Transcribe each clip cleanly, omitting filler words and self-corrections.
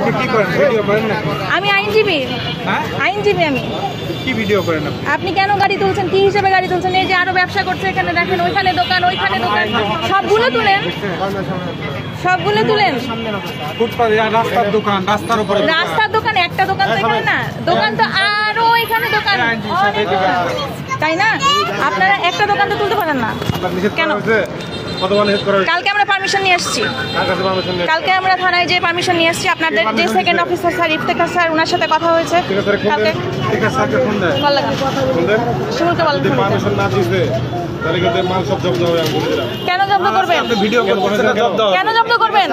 আপনি কি করেন? ভিডিও করেন না? আমি আইনজীবী। হ্যাঁ? আইনজীবী আমি। কি ভিডিও করেন আপনি? আপনি কেন গাড়ি তুলছেন? কি হিসেবে গাড়ি তুলছেন? এই যে আরো ব্যবসা করছে এখানে, দেখেন ওইখানে দোকান, ওইখানে দোকান, সবগুলো তুলেন, সবগুলো তুলেন। ফুটপাতে রাস্তার দোকান, রাস্তার উপরে রাস্তার দোকান, একটা দোকান তো এখানে না, দোকান তো আরো এখানে দোকান, অনেক দোকান। তাই না? আপনারা একটা দোকান তো তুলতে পারেন না কেন? কালকে আমরা পারমিশন নিয়ে আসছি, কালকে আমরা থানায় যে পারমিশন নিয়ে আসছি। আপনাদের যে second officer sir Iftekhar sir, ওনার সাথে কথা হয়েছে কালকে। ভালো লাগবে শুরুতে বলেন কেন জব্দ করবেন? কেন জব্দ করবেন?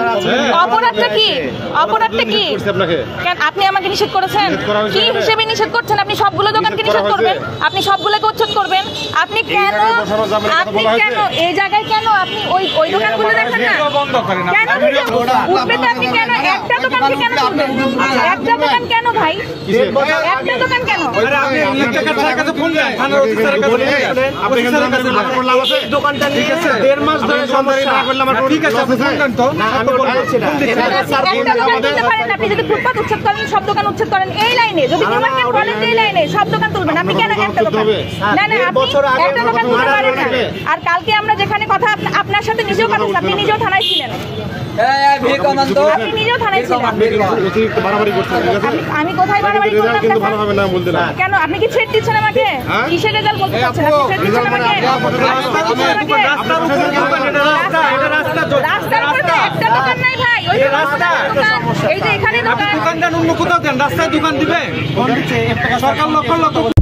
অপরাধটা কি? অপরাধটা কি? আপনি আমাকে নিষেধ করেছেন? কি হিসেবে নিষেধ করছেন? আপনি সবগুলো দোকানকে নিষেধ করবেন? আপনি সবগুলোকে উচ্ছেদ করবেন? আপনি কেন, আপনি কেন এই জায়গায়, কেন আপনি ওই দোকানগুলো দেখেন না? কেন উঠবে তো? আপনি কেন একটা দোকানকে কেন তুলবেন? একটা দোকান কেন ভাই? একটা দোকান কেন? দোকানটা নিয়ে 1.5 মাস ধরে সমস্যা। ঠিক আছে, আপনি বললেন তো না, আমি বলছি না। একটা দোকান তুলতে পারেন আপনি, যদি ফুটপাত উচ্ছেদ করেন, সব দোকান উচ্ছেদ করেন এই লাইনে, যদি নিউ মার্কেট বলেন এই লাইনে সব দোকান তুলবেন। আপনি কেন একটা দোকান? না না, আপনি একটা দোকান তুলতে পারেন না। আর কালকে আমরা যেখানে কথা, আপনার সাথে নিজেও কথা, আপনি নিজেও থানায় ছিলেন, আপনি নিজেও থানায় ছিলেন। আমি কোথায় বাড়াবাড়ি করলাম? কেন আপনি কি ছেড় দিচ্ছেন আমাকে? কিসের রেজাল্ট বলতে চাচ্ছেন? আপনি ছেড় দিচ্ছেন আমাকে? রাস্তার উপরে তো একটা দোকান নাই ভাই, ওই যে রাস্তা, এই যে এখানে দোকান। দোকানটা অন্য কোথাও দেন, রাস্তায় দোকান দিবে সরকার লক্ষ লক্ষ